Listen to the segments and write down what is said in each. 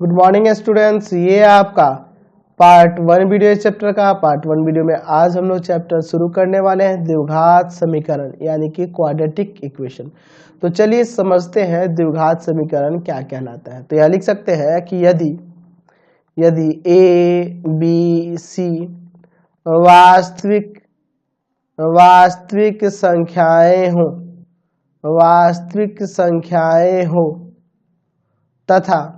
Good morning students, ये आपका part 1 video chapter का पार्ट 1 वीडियो में आज हम लोग चैप्टर शुरू करने वाले हैं द्विघात समीकरण यानी कि क्वाड्रेटिक इक्वेशन। तो चलिए समझते हैं द्विघात समीकरण क्या कहलाता है। तो यह लिख सकते हैं कि यदि ए बी सी वास्तविक संख्याएं हो तथा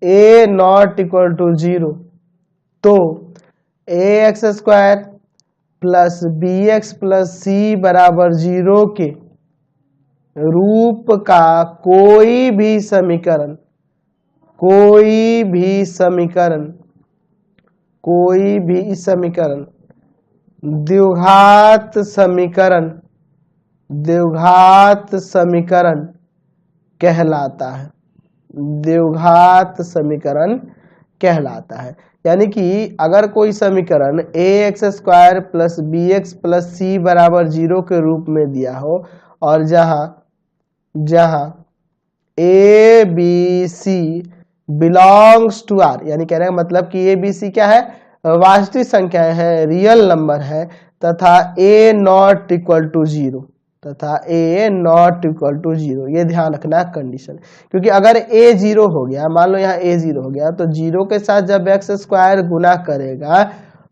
a नॉट इक्वल टू 0 तो ax square plus bx plus c बराबर 0 के रूप का कोई भी समीकरण द्विघात समीकरण कहलाता है। यानी कि अगर कोई समीकरण ax square plus bx plus c बराबर 0 के रूप में दिया हो और जहां a b c belongs to r, यानी कहने का मतलब कि a b c क्या है, वास्तविक संख्याएं हैं, रियल नंबर है, तथा a नॉट इक्वल टू 0 ये ध्यान रखना कंडीशन। क्योंकि अगर a 0 हो गया, मान लो यहाँ a 0 हो गया, तो 0 के साथ जब x स्क्वायर गुना करेगा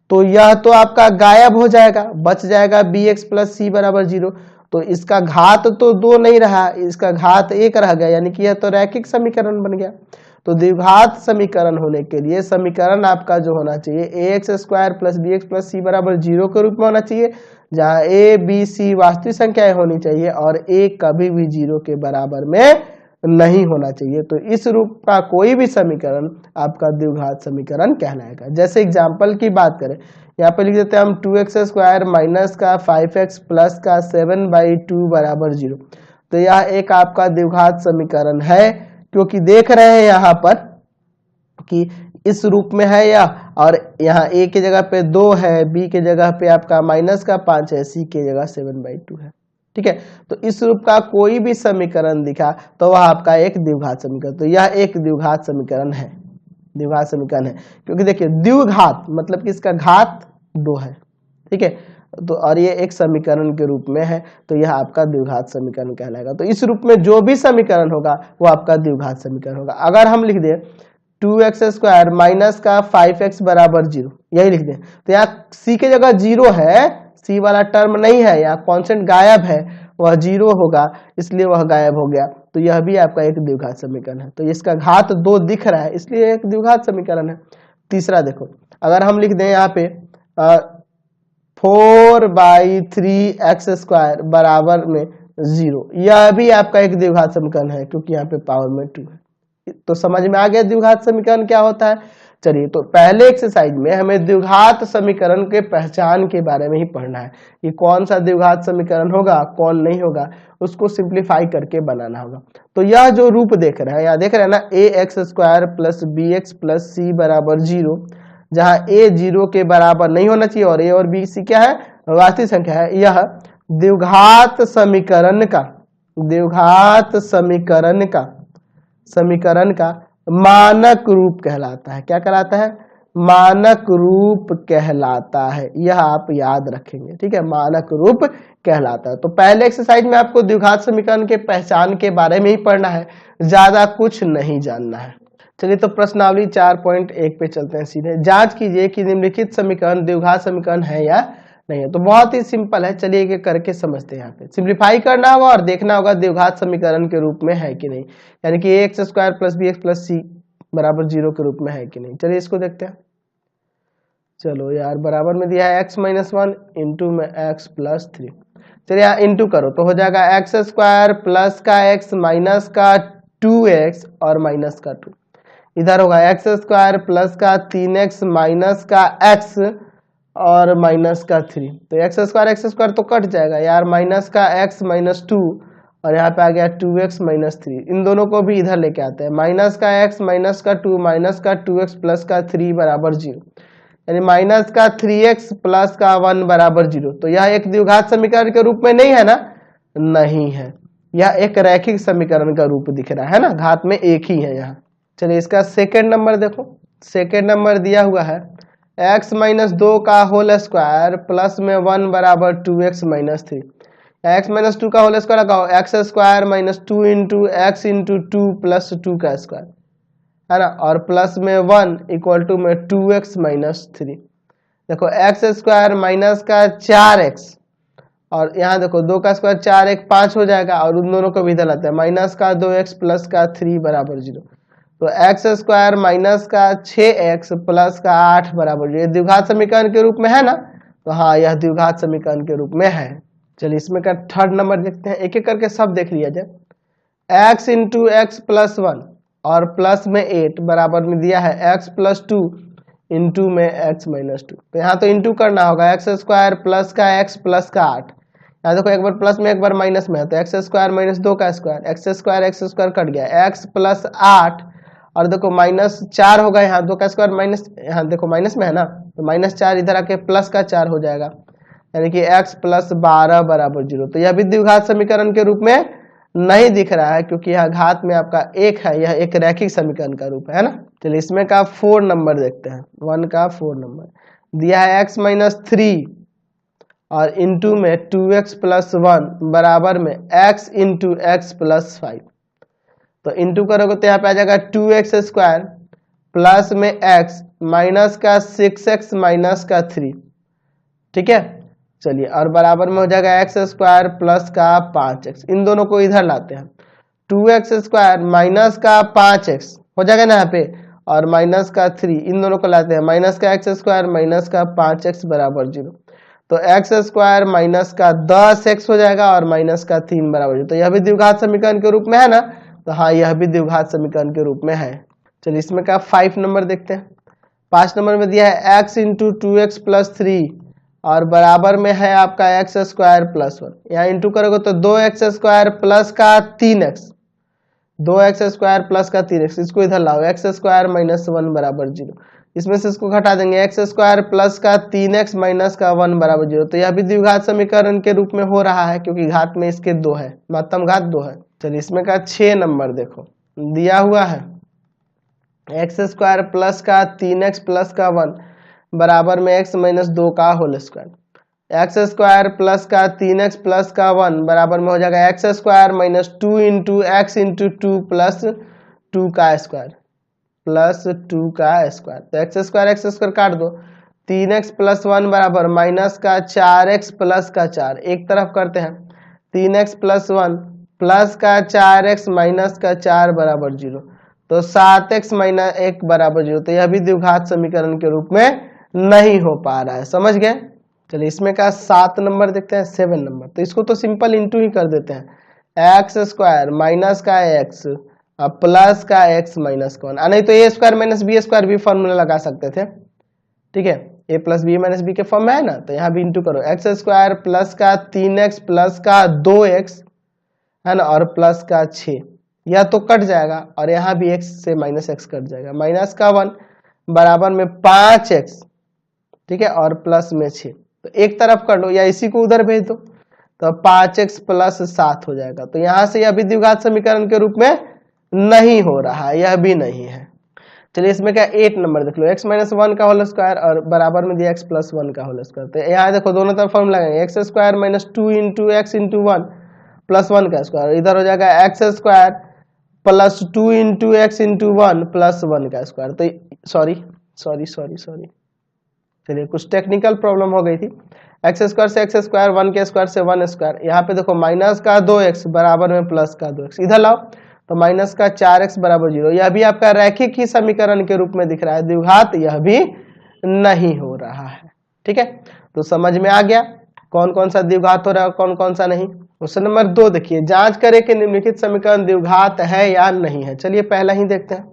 तो यह तो आपका गायब हो जाएगा, बच जाएगा bx प्लस c बराबर 0। तो इसका घात तो 2 नहीं रहा, इसका घात 1 रह गया, यानी कि यह तो रैखिक समीकरण बन गया। तो द्विघात समीकरण होने के लिए समीकरण आपका जो होना चाहिए ax square plus bx plus c बराबर 0 के रूप में होना चाहिए, जहां a b c वास्तविक संख्याएं होनी चाहिए और a कभी भी 0 के बराबर में नहीं होना चाहिए। तो इस रूप का कोई भी समीकरण आपका द्विघात समीकरण कहलाएगा। जैसे एग्जांपल की बात करें, यहाँ पे लिख देते हैं हम 2x स्क्वायर माइनस का 5x प्लस का 7/2 बराबर 0। तो यह एक आपका द्विघात समीकरण है, क्योंकि देख रहे हैं यहाँ पर कि इस रूप में है यह, और यहाँ a की जगह पे 2 है, b की जगह पे आपका माइनस का 5 है, c की जगह 7/2 है। ठीक है, तो इस रूप का कोई भी समीकरण दिखा तो वह आपका एक द्विघात समीकरण, तो यह एक द्विघात समीकरण है, क्योंकि देखिए द्विघात मतलब कि इसका घात 2 है। ठीक है, तो और ये एक समीकरण के रूप में है, तो यह आपका द्विघात समीकरण कहलाएगा। तो इस रूप में जो भी समीकरण होगा वो आपका द्विघात समीकरण होगा। अगर हम लिख दें 2x स्क्वायर माइनस का 5x बराबर 0, यही लिख दें, तो यहाँ c की जगह 0 है, c वाला टर्म नहीं है, यहाँ कॉन्स्टेंट गायब है, वह 0 होगा, इसलिए वह गायब हो गया। तो यह भी आपका एक द्विघात समीकरण है। तो इसका घात 2 दिख रहा है, इसलिए एक द्विघात समीकरण है। तीसरा देखो, अगर हम लिख दें यहाँ पे 4/3x स्क्वायर बराबर में 0, यह भी आपका एक द्विघात समीकरण है, क्योंकि यहाँ पे पावर में 2 है। तो समझ में आ गया द्विघात समीकरण क्या होता है। चलिए, तो पहले एक्सरसाइज में हमें द्विघात समीकरण के पहचान के बारे में ही पढ़ना है कि कौन सा द्विघात समीकरण होगा, कौन नहीं होगा, उसको सिंप्लीफाई करके बनाना होगा। तो यह जो रूप देख रहे हैं, यहाँ देख रहे हैं ना, ax square plus bx plus c बराबर 0, जहां a 0 के बराबर नहीं होना चाहिए और a और b c क्या है, वास्तविक संख्या है। यह द्विघात समीकरण का मानक रूप कहलाता है। क्या कहलाता है, मानक रूप कहलाता है, यह आप याद रखेंगे। ठीक है, मानक रूप कहलाता है। तो पहले एक्सरसाइज में आपको द्विघात समीकरण के पहचान के बारे में ही पढ़ना है, ज्यादा कुछ नहीं जानना है। चलिए, तो प्रश्नावली 4.1 पे चलते हैं सीधे। जांच कीजिए कि निम्नलिखित समीकरण द्विघात समीकरण है या नहीं है। तो बहुत ही सिंपल है, चलिए ये करके समझते हैं। यहाँ पे सिंप्लीफाई करना होगा और देखना होगा द्विघात समीकरण के रूप में है कि नहीं, यानी कि ax square plus bx plus c बराबर 0 के रूप में है कि नहीं। चलिए इसको देखते हैं। चलो यार, बराबर में दिया है x माइनस 1 इंटू में x प्लस 3। चलिए यहाँ इंटू करो तो हो जाएगा x स्क्वायर प्लस का x माइनस का 2x और माइनस का 2। इधर होगा x स्क्वायर प्लस का 3x माइनस का x और माइनस का 3। तो x स्क्वायर तो कट जाएगा यार, माइनस का x माइनस 2 और यहाँ पे आ गया 2x माइनस 3। इन दोनों को भी इधर लेके आते हैं, माइनस का x माइनस का 2 माइनस का 2x प्लस का 3 बराबर 0, यानी माइनस का 3x प्लस का 1 बराबर 0। तो यह एक द्विघात समीकरण के रूप में नहीं है ना, नहीं है, यह एक रैखिक समीकरण का रूप दिख रहा है ना, घात में एक ही है यहाँ। चलिए इसका सेकेंड नंबर देखो, सेकेंड नंबर दिया हुआ है x माइनस 2 का होल स्क्वायर प्लस में 1 बराबर 2x माइनस 3। x माइनस 2 का होल स्क्वायर लगाओ, x square minus 2 into X into 2 plus 2 का स्क्वायर है ना, और प्लस में 1 इक्वल टू में 2x माइनस 3। देखो एक्स स्क्वायर माइनस का 4x और यहाँ देखो 2 का स्क्वायर 4 1 5 हो जाएगा, और उन दोनों को भी इधर लाते हैं, माइनस का 2x प्लस का 3 बराबर 0। तो एक्स स्क्वायर माइनस का 6x प्लस का 8 बराबर 0। ये द्विघात समीकरण के रूप में है ना, तो हाँ यह द्विघात समीकरण के रूप में है। चलिए इसमें का थर्ड नंबर देखते हैं, एक एक करके सब देख लिया जाए। x इंटू एक्स प्लस 1 और प्लस में 8 बराबर में दिया है x प्लस 2 इंटू में x माइनस 2। तो यहाँ तो इंटू करना होगा, एक्स स्क्वायर प्लस का x प्लस का 8। यहाँ देखो एक बार प्लस में एक बार माइनस में है, तो एक्स स्क्वायर माइनस 2 का स्क्वायर, एक्स स्क्वायर कट गया, x प्लस 8 और देखो माइनस 4 होगा, यहाँ 2 का स्क्वायर माइनस, यहाँ देखो माइनस में है ना, तो माइनस 4 इधर आके प्लस का 4 हो जाएगा, यानी कि x प्लस 12 बराबर 0। तो यह भी द्विघात समीकरण के रूप में नहीं दिख रहा है, क्योंकि यह घात में आपका 1 है, यह एक रैखिक समीकरण का रूप है ना। चलिए इसमें का 4 नंबर देखते हैं, 1 का 4 नंबर दिया है x माइनस 3 और इंटू में 2x प्लस 1 बराबर में x इंटू एक्स प्लस 5। तो इंटू करोगे तो यहाँ पे आ जाएगा 2x स्क्वायर प्लस में x माइनस का 6x माइनस का 3, ठीक है। चलिए और बराबर में हो जाएगा एक्स स्क्वायर प्लस का 5x, इन दोनों को इधर लाते हैं, 2x स्क्वायर माइनस का 5x हो जाएगा ना यहाँ पे, और माइनस का 3, इन दोनों को लाते हैं, माइनस का x स्क्वायर माइनस का 5x बराबर 0। तो एक्स स्क्वायर माइनस का 10x हो जाएगा और माइनस का 3 बराबर 0। तो यह भी द्विघात समीकरण के रूप में है ना, तो हाँ यह भी द्विघात समीकरण के रूप में है। चलिए इसमें का 5 नंबर देखते हैं। 5 नंबर में दिया है x इंटू 2x प्लस 3 और बराबर में है आपका एक्स स्क्वायर प्लस 1। यहाँ इंटू करोगे तो 2x स्क्वायर प्लस का 3x, 2x स्क्वायर प्लस का 3x, इसको इधर लाओ, एक्स स्क्वायर माइनस 1 बराबर 0। इसमें से इसको घटा देंगे, एक्स स्क्वायर प्लस का 3x माइनस का 1 बराबर 0। तो यह भी द्विघात समीकरण के रूप में हो रहा है, क्योंकि घात में इसके 2 है, महत्तम घात 2 है। चलिए इसमें का 6 नंबर देखो, दिया हुआ है एक्स स्क्वायर प्लस का 3x प्लस का 1 बराबर में x माइनस 2 का whole square, X square plus का 3x प्लस का 1 बराबर में हो जाएगा X square minus 2 into X into 2 plus 2 का स्क्वायर प्लस 2 का स्क्वायर। तो एक्स स्क्वायर काट दो, 3x प्लस 1 बराबर माइनस का 4x प्लस का 4, एक तरफ करते हैं, 3x प्लस 1 प्लस का 4x माइनस का 4 बराबर 0। तो 7x माइनस 1 बराबर 0। तो यह भी द्विघात समीकरण के रूप में नहीं हो पा रहा है, समझ गए। चलिए इसमें का 7 नंबर देखते हैं, 7 नंबर। तो इसको तो सिंपल इंटू ही कर देते हैं, एक्स स्क्वायर माइनस का एक्स प्लस का एक्स माइनस का 1, नहीं तो ए स्क्वायर माइनस बी स्क्वायर भी फॉर्मूला लगा सकते थे, ठीक है, ए प्लस बी माइनस बी के फॉर्म में है ना। तो यहाँ भी इंटू करो, एक्स स्क्वायर प्लस का 3x प्लस का 2x है ना, और प्लस का 6, यह तो कट जाएगा और यहाँ भी x से माइनस x कट जाएगा, माइनस का 1 बराबर में 5x, ठीक है, और प्लस में 6। तो एक तरफ कर लो या इसी को उधर भेज दो, तो 5x प्लस 7 हो जाएगा। तो यहाँ से यह भी द्विघात समीकरण के रूप में नहीं हो रहा है, यह भी नहीं है। चलिए इसमें क्या 8 नंबर देख लो, x माइनस 1 का होल स्क्वायर और बराबर में दिया x प्लस 1 का होल स्क्वायर। तो यहाँ देखो दोनों तरफ फॉर्मूला लगाएंगे, x square minus 2 into X into 1 plus 1 का स्क्वायर, इधर हो जाएगा X square plus 2 into X into 1 plus 1 का स्क्वायर। तो सॉरी चलिए कुछ टेक्निकल प्रॉब्लम हो गई थी, एक्स स्क्वायर से एक्स स्क्वायर, 1 के स्क्वायर से 1 स्क्वायर, यहाँ पे देखो माइनस का 2x बराबर में प्लस का 2x, इधर लाओ तो माइनस का 4x बराबर 0। यह भी आपका रैखिक ही समीकरण के रूप में दिख रहा है, द्विघात यह भी नहीं हो रहा है, ठीक है। तो समझ में आ गया कौन कौन सा द्विघात हो रहा है और कौन कौन सा नहीं। क्वेश्चन नंबर 2 देखिए, जांच करें कि निम्नलिखित समीकरण द्विघात है या नहीं है। चलिए पहला ही देखते हैं,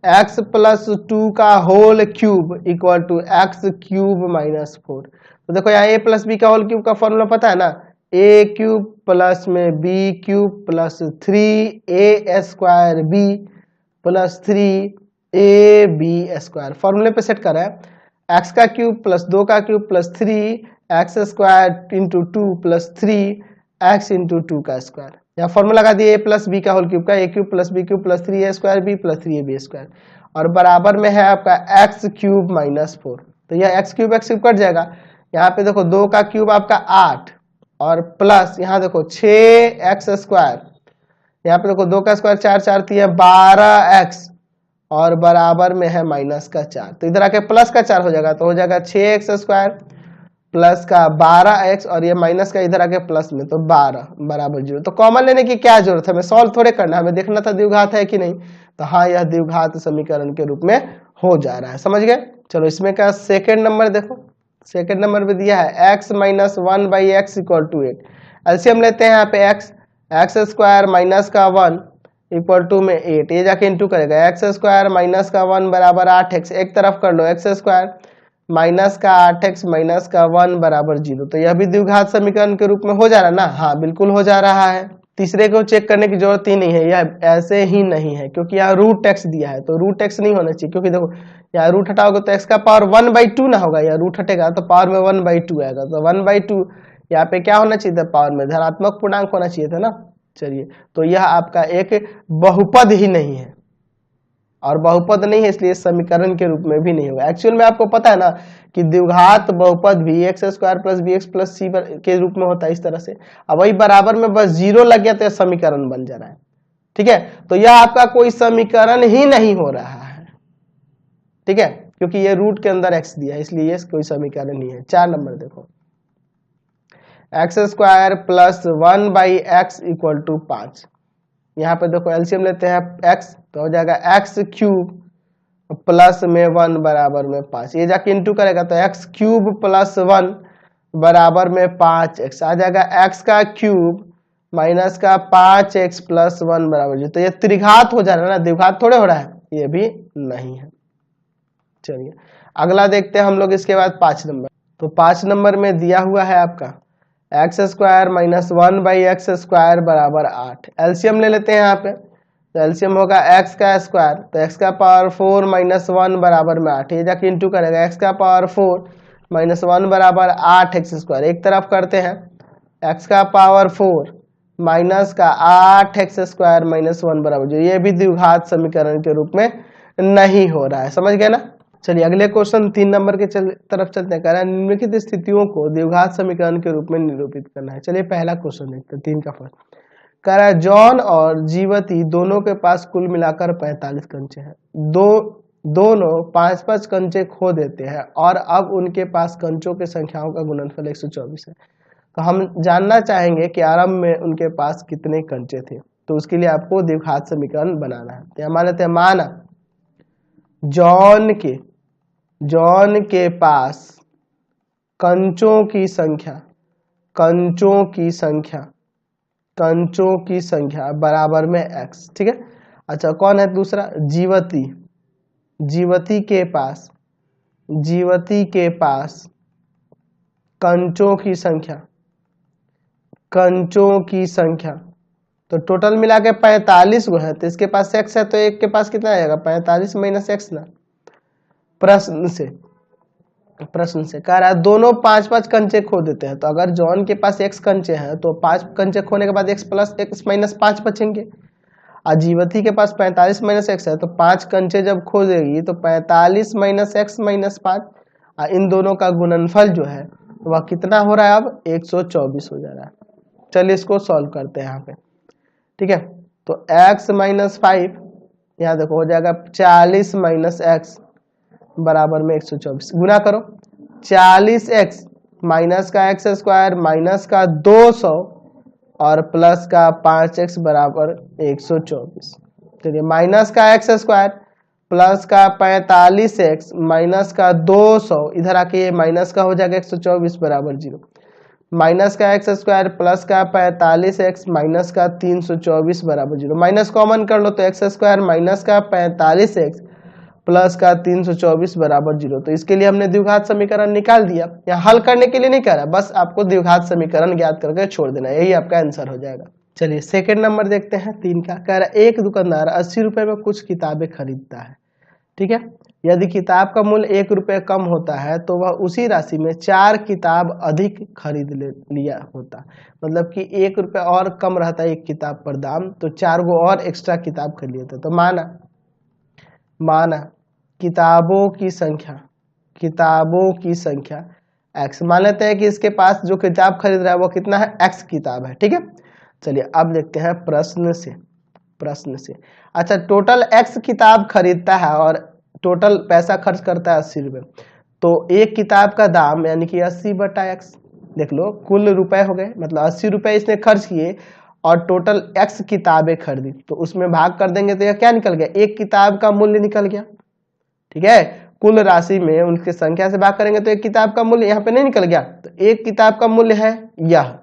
x प्लस 2 का whole cube equal to X cube minus 4। तो देखो यहाँ a प्लस बी का होल क्यूब का फॉर्मूला पता है ना, a क्यूब प्लस में b cube plus 3a square b plus 3ab square, फॉर्मूले पे सेट कर रहा है, x का क्यूब प्लस 2 का cube plus 3 X square into 2 plus 3 X into 2 का स्क्वायर। या फॉर्मूला लगा दिए a प्लस बी का होल क्यूब का, a cube plus B cube plus 3a² b plus 3ab square, और बराबर में है आपका एक्स क्यूब माइनस 4। तो यह एक्स क्यूब कट जाएगा। यहाँ पे देखो 2 का क्यूब आपका 8 और प्लस यहाँ देखो 6x², यहाँ पे देखो 2 का स्क्वायर 4 4 12x और बराबर में है माइनस का 4। तो इधर आके प्लस का 4 हो जाएगा, तो हो जाएगा 6x² प्लस का 12x और ये माइनस का इधर आके प्लस में, तो 12 बराबर 0। तो कॉमन लेने की क्या जरूरत है, हमें सॉल्व थोड़े करना है, हमें देखना था द्विघात है कि नहीं। तो हाँ, यह द्विघात समीकरण के रूप में हो जा रहा है, समझ गए। चलो इसमें का सेकेंड नंबर देखो, सेकेंड नंबर में दिया है x minus 1/x equal to 8। LCM लेते हैं यहाँ पे x² माइनस का 1 इक्वल टू में 8, ये जाके इंटू करेगा x² माइनस का 1 बराबर 8x, एक तरफ कर लो x² माइनस का 8x माइनस का 1 बराबर 0। तो यह भी द्विघात समीकरण के रूप में हो जा रहा है ना, हाँ बिल्कुल हो जा रहा है। तीसरे को चेक करने की जरूरत ही नहीं है, यह ऐसे ही नहीं है क्योंकि यहाँ रूट x दिया है, तो रूट x नहीं होना चाहिए, क्योंकि देखो यहाँ रूट हटाओगे तो x का पावर 1/2 ना होगा, यहाँ रूट हटेगा तो पावर में 1/2 आएगा, तो 1/2 यहाँ पे क्या होना चाहिए था, पावर में धनात्मक पूर्णांक होना चाहिए था ना। चलिए, तो यह आपका एक बहुपद ही नहीं है, और बहुपद नहीं है इसलिए समीकरण के रूप में भी नहीं होगा। एक्चुअल में आपको पता है ना कि द्विघात बहुपद भी x² plus bx plus c के रूप में होता है इस तरह से। अब वही बराबर में बस 0 लग गया तो यह समीकरण बन जा रहा है, ठीक है। तो यह आपका कोई समीकरण ही नहीं हो रहा है, ठीक है, क्योंकि ये रूट के अंदर x दिया है, इसलिए ये कोई समीकरण नहीं है। 4 नंबर देखो, x² plus 1/x equal to 5। यहाँ पे देखो एलसीएम लेते हैं x, तो हो जाएगा x क्यूब प्लस में 1 बराबर में 5, ये जाके इंटू करेगा तो x क्यूब प्लस 1 बराबर में 5x आ जाएगा, x का क्यूब माइनस का 5x प्लस 1 बराबर 0। तो ये त्रिघात हो जा रहा है ना, द्विघात थोड़े हो रहा है, ये भी नहीं है। चलिए अगला देखते हैं हम लोग इसके बाद 5 नंबर। तो 5 नंबर में दिया हुआ है आपका x² माइनस 1/x² बराबर 8। एलसीएम ले लेते हैं यहाँ पे, तो एलसीएम होगा x का स्क्वायर, तो x का पावर 4 माइनस 1 बराबर में 8, ये जाके इंटू करेगा x का पावर 4 माइनस 1 बराबर 8x², एक तरफ करते हैं x का पावर 4 माइनस का 8x² माइनस 1 बराबर 0। ये भी द्विघात समीकरण के रूप में नहीं हो रहा है, समझ गए ना। चलिए अगले क्वेश्चन 3 नंबर के तरफ चलते हैं। कह रहा है निम्नलिखित स्थितियों को द्विघात समीकरण के रूप में निरूपित करना है। चलिए पहला क्वेश्चन देखते हैं, 3 का फर्स्ट। कह रहा है जॉन और जीवती दोनों के पास कुल मिलाकर 45 कंचे हैं, दोनों 5-5 कंचे खो देते हैं और अब उनके पास कंचों की संख्याओं का गुणनफल 124 है। तो हम जानना चाहेंगे कि आरंभ में उनके पास कितने कंचे थे, तो उसके लिए आपको द्विघात समीकरण बनाना है। तो मान लेते हैं, माना जॉन के पास कंचों की संख्या बराबर में x, ठीक है। अच्छा कौन है दूसरा, जीवती के पास कंचों की संख्या तो टोटल मिला के 45 गो है, तो इसके पास x है, तो एक के पास कितना आएगा 45 माइनस x ना। प्रश्न से कह रहा है दोनों 5-5 कंचे खो देते हैं, तो अगर जॉन के पास x कंचे हैं तो 5 कंचे खोने के बाद x प्लस x माइनस 5 बचेंगे, और जीवती के पास 45 माइनस x है, तो 5 कंचे जब खो देगी तो 45 माइनस x माइनस 5, और इन दोनों का गुणनफल जो है वह कितना हो रहा है, अब 124 हो जा रहा है। चलिए इसको सॉल्व करते हैं यहाँ पे, ठीक है। तो x माइनस 5, यहाँ देखो हो जाएगा 40 माइनस x बराबर में 124, गुना करो 40x माइनस का x² माइनस का 200 और प्लस का 5x बराबर 124। चलिए माइनस का x² प्लस का 45x माइनस का 200, इधर आके ये माइनस का हो जाएगा 124 बराबर 0, माइनस का x² प्लस का 45x माइनस का 324 बराबर 0। माइनस कॉमन कर लो तो x² माइनस का 45x प्लस का 324 बराबर 0। तो इसके लिए हमने द्विघात समीकरण निकाल दिया, यहाँ हल करने के लिए नहीं कह रहा, बस आपको द्विघात समीकरण ज्ञात करके छोड़ देना, यही आपका आंसर हो जाएगा। चलिए सेकंड नंबर देखते हैं 3 का। कह रहा है एक दुकानदार 80 रुपए में कुछ किताबें खरीदता है, ठीक है। यदि किताब का मूल्य 1 रुपये कम होता है तो वह उसी राशि में 4 किताब अधिक खरीद लिया होता, मतलब कि 1 रुपये और कम रहता है एक किताब पर दाम, तो 4 गो और एक्स्ट्रा किताब खरीद लेता। तो माना किताबों की संख्या x, मान लेते हैं कि इसके पास जो किताब खरीद रहा है वो कितना है, x किताब है। ठीक है, चलिए अब देखते हैं प्रश्न से। अच्छा, टोटल x किताब खरीदता है और टोटल पैसा खर्च करता है 80 रुपये, तो एक किताब का दाम यानी कि 80/x, देख लो कुल रुपए हो गए, मतलब 80 रुपये इसने खर्च किए और टोटल x किताबें खरीदी, तो उसमें भाग कर देंगे तो यह क्या निकल गया, एक किताब का मूल्य निकल गया। ठीक है, कुल राशि में उनकी संख्या से भाग करेंगे तो एक किताब का मूल्य यहाँ पे नहीं निकल गया, तो एक किताब का मूल्य है यह,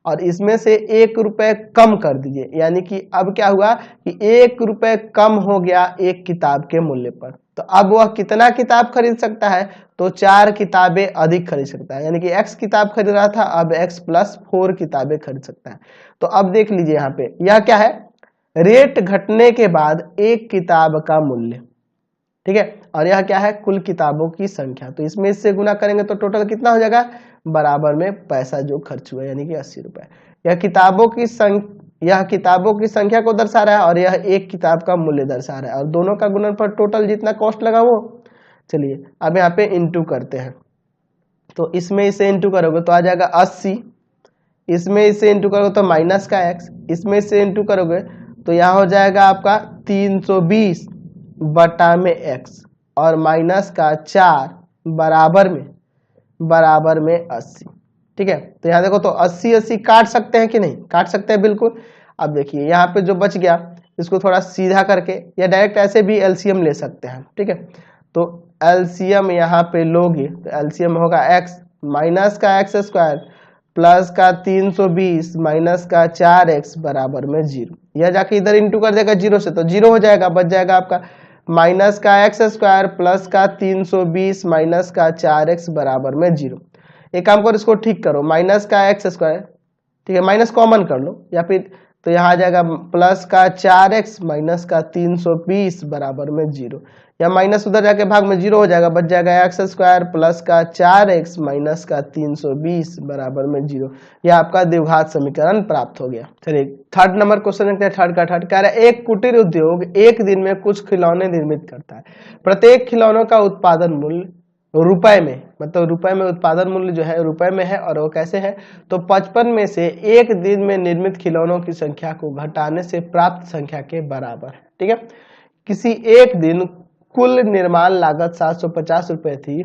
और इसमें से 1 रुपये कम कर दीजिए, यानी कि अब क्या हुआ कि 1 रुपये कम हो गया एक किताब के मूल्य पर। तो अब वह कितना किताब खरीद सकता है, तो 4 किताबें अधिक खरीद सकता है, यानी कि x किताब खरीद रहा था, अब x + 4 किताबें खरीद सकता है। तो अब देख लीजिए यहाँ पे यह क्या है, रेट घटने के बाद एक किताब का मूल्य। ठीक है, और यह क्या है, कुल किताबों की संख्या, तो इसमें इससे गुना करेंगे तो टोटल कितना हो जाएगा, बराबर में पैसा जो खर्च हुआ यानी कि 80 रुपये। यह किताबों की संख्या को दर्शा रहा है और यह एक किताब का मूल्य दर्शा रहा है, और दोनों का गुणनफल टोटल जितना कॉस्ट लगा वो। चलिए अब यहाँ पे इंटू करते हैं, तो इसमें इसे इंटू करोगे तो आ जाएगा 80, इसमें इसे इंटू करोगे तो माइनस का x, इसमें इसे इंटू करोगे तो यहाँ हो जाएगा आपका 320 बटा में x और माइनस का 4 बराबर में 80। ठीक है, तो यहाँ देखो तो 80 काट सकते हैं कि नहीं, काट सकते हैं बिल्कुल। अब देखिए यहाँ पे जो बच गया इसको थोड़ा सीधा करके या डायरेक्ट ऐसे भी एलसीएम ले सकते हैं। ठीक है, तो एलसीएम यहाँ पे लोगे तो एलसीएम होगा x माइनस का x² प्लस का 320 माइनस का 4x बराबर में 0। यह जाके इधर इंटू कर देगा 0 से, तो 0 हो जाएगा, बच जाएगा आपका माइनस का x² प्लस का 320 माइनस का 4x बराबर में 0। एक काम करो, इसको ठीक करो, माइनस का x², ठीक है, माइनस कॉमन कर लो, या फिर तो यहाँ आ जाएगा प्लस का 4x माइनस का 320 बराबर में 0, या माइनस उधर जाके भाग में 0 हो जाएगा, बच जाएगा x² प्लस का 4x माइनस का 320 बराबर में 0। यह आपका द्विघात समीकरण प्राप्त हो गया। चलिए थर्ड नंबर क्वेश्चन देखते हैं। थर्ड कह रहा है, एक कुटीर उद्योग एक दिन में कुछ खिलौने निर्मित करता है, प्रत्येक खिलौनों का उत्पादन मूल्य रुपए में, मतलब रुपए में उत्पादन मूल्य जो है रुपए में है, और वो कैसे है, तो 55 में से एक दिन में निर्मित खिलौनों की संख्या को घटाने से प्राप्त संख्या के बराबर है। ठीक है, किसी एक दिन कुल निर्माण लागत 750 रुपये थी,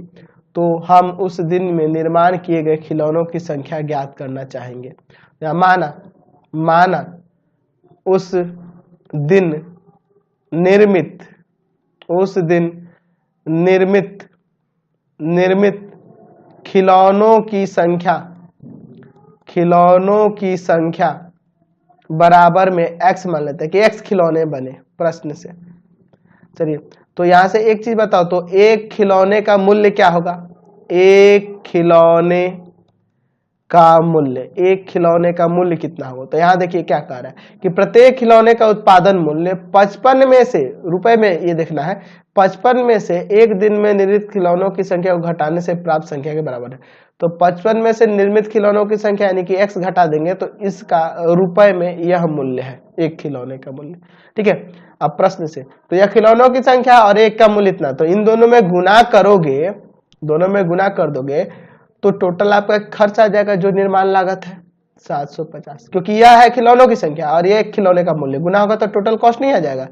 तो हम उस दिन में निर्माण किए गए खिलौनों की संख्या ज्ञात करना चाहेंगे। या माना उस दिन निर्मित खिलौनों की संख्या बराबर में x, मान लेते हैं कि x खिलौने बने प्रश्न से। चलिए तो यहां से एक चीज बताओ, तो एक खिलौने का मूल्य क्या होगा, एक खिलौने का मूल्य कितना होगा, तो यहाँ देखिए क्या कह रहा है कि प्रत्येक खिलौने का उत्पादन मूल्य 55 में से, रुपए में ये देखना है, 55 में से एक दिन में निर्मित खिलौनों की संख्या को घटाने से प्राप्त संख्या के बराबर है। तो 55 में से निर्मित खिलौनों की संख्या यानी कि x घटा देंगे तो इसका रुपए में यह मूल्य है, एक खिलौने का मूल्य। ठीक है, अब प्रश्न से, तो यह खिलौनों की संख्या और एक का मूल्य इतना, तो इन दोनों में गुना कर दोगे तो टोटल आपका खर्च आ जाएगा, जो निर्माण लागत है 750, क्योंकि यह है खिलौनों की संख्या और ये एक खिलौने का मूल्य, गुना होगा तो टोटल कॉस्ट नहीं आ जाएगा।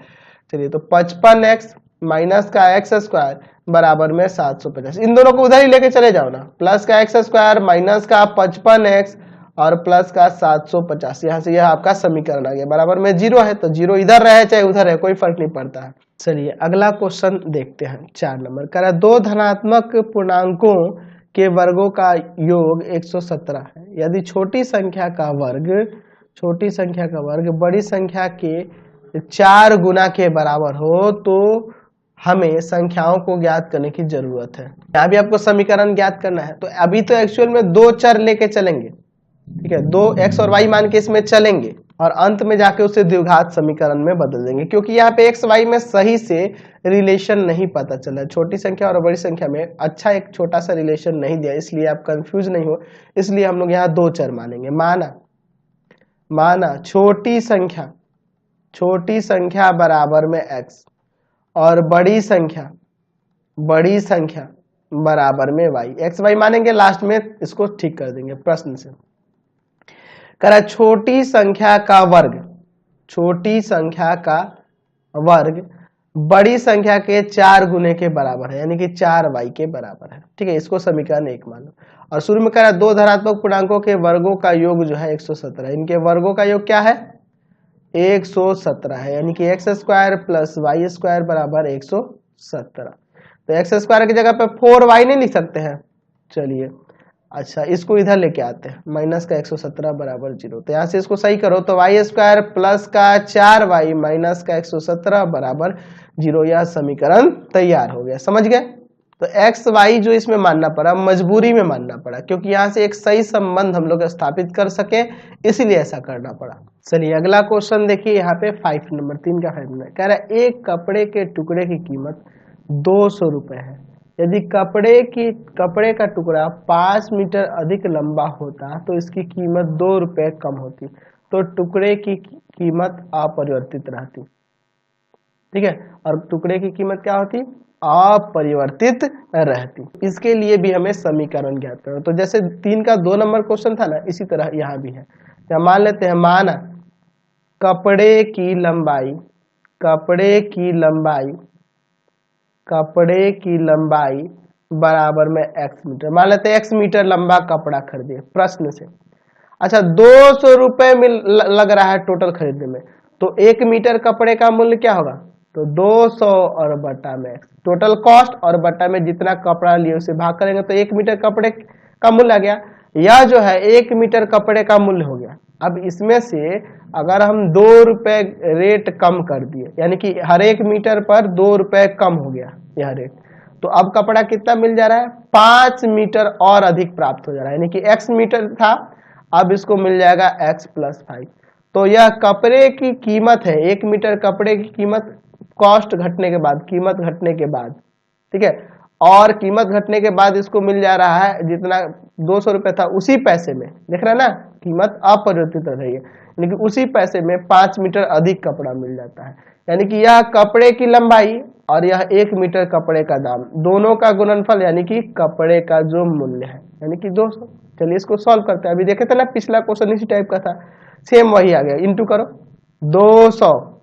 चलिए तो 55x माइनस का x² बराबर में 750, इन दोनों को उधर ही लेके चले जाओ ना, प्लस का x² माइनस का 55x और प्लस का 750, यहाँ से यह आपका समीकरण आ गया, बराबर में 0 है, तो 0 इधर रहे चाहे उधर है कोई फर्क नहीं पड़ता है। चलिए अगला क्वेश्चन देखते हैं, 4 नंबर कह रहा है, दो धनात्मक पूर्णांकों के वर्गों का योग 117 है, यदि छोटी संख्या का वर्ग बड़ी संख्या के 4 गुना के बराबर हो तो हमें संख्याओं को ज्ञात करने की जरूरत है। यहाँ भी आपको समीकरण ज्ञात करना है, तो अभी तो एक्चुअल में 2 चर लेके चलेंगे, ठीक है, 2 x और y मान के इसमें चलेंगे, और अंत में जाके उसे द्विघात समीकरण में बदल देंगे, क्योंकि यहाँ पे एक्स वाई में सही से रिलेशन नहीं पता चला। छोटी संख्या और बड़ी संख्या में अच्छा एक छोटा सा रिलेशन नहीं दिया, इसलिए आप कंफ्यूज नहीं हो, इसलिए हम लोग यहाँ दो चर मानेंगे। माना छोटी संख्या बराबर में x और बड़ी संख्या बराबर में y। एक्स वाई मानेंगे, लास्ट में इसको ठीक कर देंगे प्रश्न से। कह रहा है छोटी संख्या का वर्ग बड़ी संख्या के 4 गुने के बराबर है, यानी कि 4y के बराबर है। ठीक है, इसको समीकरण 1 मान लो। और शुरू में कह रहा है दो धनात्मक पूर्णांकों के वर्गों का योग जो है 117, इनके वर्गों का योग क्या है 117 है, यानी कि x square plus Y square बराबर 117। तो एक्स स्क्वायर की जगह पे 4y नहीं लिख सकते हैं, चलिए अच्छा इसको इधर लेके आते हैं, माइनस का 117 बराबर 0। तो यहाँ से इसको सही करो तो वाई स्क्वायर प्लस का 4y माइनस का 117 बराबर 0, यह समीकरण तैयार हो गया। समझ गए? तो एक्स वाई जो इसमें मानना पड़ा, मजबूरी में मानना पड़ा, क्योंकि यहाँ से एक सही संबंध हम लोग स्थापित कर सके, इसलिए ऐसा करना पड़ा। चलिए अगला क्वेश्चन देखिए, यहाँ पे 5 नंबर 3 का 5 नंबर कह रहा है एक कपड़े के टुकड़े की कीमत 200 रुपए है। यदि कपड़े का टुकड़ा 5 मीटर अधिक लंबा होता तो इसकी कीमत 2 रुपए कम होती, तो टुकड़े की कीमत अपरिवर्तित रहती। ठीक है, और टुकड़े की कीमत क्या होती, अपरिवर्तित रहती। इसके लिए भी हमें समीकरण ज्ञात करना। तो जैसे 3 का 2 नंबर क्वेश्चन था ना, इसी तरह यहाँ भी है। या मान लेते हैं, माना कपड़े की लंबाई बराबर में x मीटर, मान लेते हैं x मीटर लंबा कपड़ा खरीदे प्रश्न से। अच्छा 200 रुपए में लग रहा है टोटल खरीदने में, तो 1 मीटर कपड़े का मूल्य क्या होगा, तो 200 और बटा में x, टोटल कॉस्ट और बटा में जितना कपड़ा लिए उसे भाग करेंगे तो 1 मीटर कपड़े का मूल्य आ गया। यह जो है 1 मीटर कपड़े का मूल्य हो गया। अब इसमें से अगर हम 2 रुपए रेट कम कर दिए, यानी कि हर 1 मीटर पर 2 रुपए कम हो गया यह रेट, तो अब कपड़ा कितना मिल जा रहा है, 5 मीटर और अधिक प्राप्त हो जा रहा है, यानी कि x मीटर था, अब इसको मिल जाएगा x + 5। तो यह कपड़े की कीमत है, 1 मीटर कपड़े की कीमत कॉस्ट घटने के बाद, कीमत घटने के बाद, ठीक है, और कीमत घटने के बाद इसको मिल जा रहा है जितना 200 रुपए था उसी पैसे में, देख रहे हैं ना, कीमत अपरिवर्तित रह रही है, यानी कि उसी पैसे में 5 मीटर अधिक कपड़ा मिल जाता है। यानी कि यह कपड़े की लंबाई और यह 1 मीटर कपड़े का दाम, दोनों का गुणनफल यानी कि कपड़े का जो मूल्य है, यानी कि 200। चलिए इसको सॉल्व करते हैं। अभी देखे थे ना पिछला क्वेश्चन इसी टाइप का था, सेम वही आ गया। इंटू करो 200,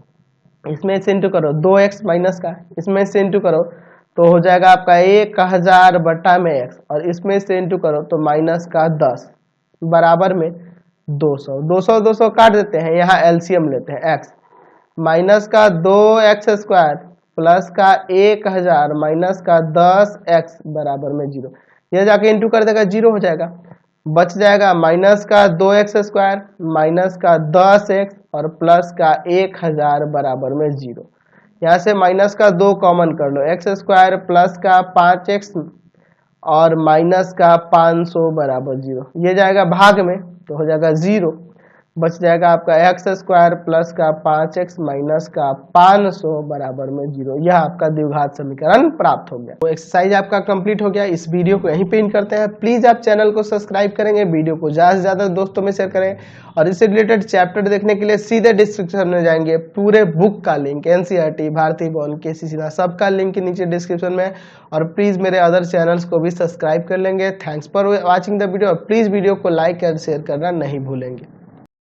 इसमें से इंटू करो 2x माइनस का, इसमें से इंटू करो तो हो जाएगा आपका 1000 बटा में x, और इसमें से इंटू करो तो माइनस का 10 बराबर में 200। 200 काट देते हैं, यहाँ एलसीएम लेते हैं, x माइनस का 2x स्क्वायर प्लस का 1000 माइनस का 10x बराबर में 0। यह जाके इंटू कर देगा 0 हो जाएगा, बच जाएगा माइनस का 2x स्क्वायर माइनस का 10x और प्लस का 1000 बराबर में 0। यहाँ से माइनस का 2 कॉमन कर लो, x स्क्वायर प्लस का 5x और माइनस का 500 बराबर 0। ये जाएगा भाग में तो हो जाएगा 0, बच जाएगा आपका x स्क्वायर प्लस का 5x माइनस का 500 बराबर में 0। यह आपका द्विघात समीकरण प्राप्त हो गया। तो एक्सरसाइज आपका कंप्लीट हो गया। इस वीडियो को यहीं पे एंड करते हैं। प्लीज आप चैनल को सब्सक्राइब करेंगे, वीडियो को ज्यादा से ज्यादा दोस्तों में शेयर करें, और इससे रिलेटेड चैप्टर देखने के लिए सीधे डिस्क्रिप्शन में जाएंगे। पूरे बुक का लिंक NCERT, भारतीय भवन, KCC सबका लिंक नीचे डिस्क्रिप्शन में, और प्लीज मेरे अदर चैनल्स को भी सब्सक्राइब कर लेंगे। Thanks for watching the video. Please video को लाइक एंड शेयर करना नहीं भूलेंगे।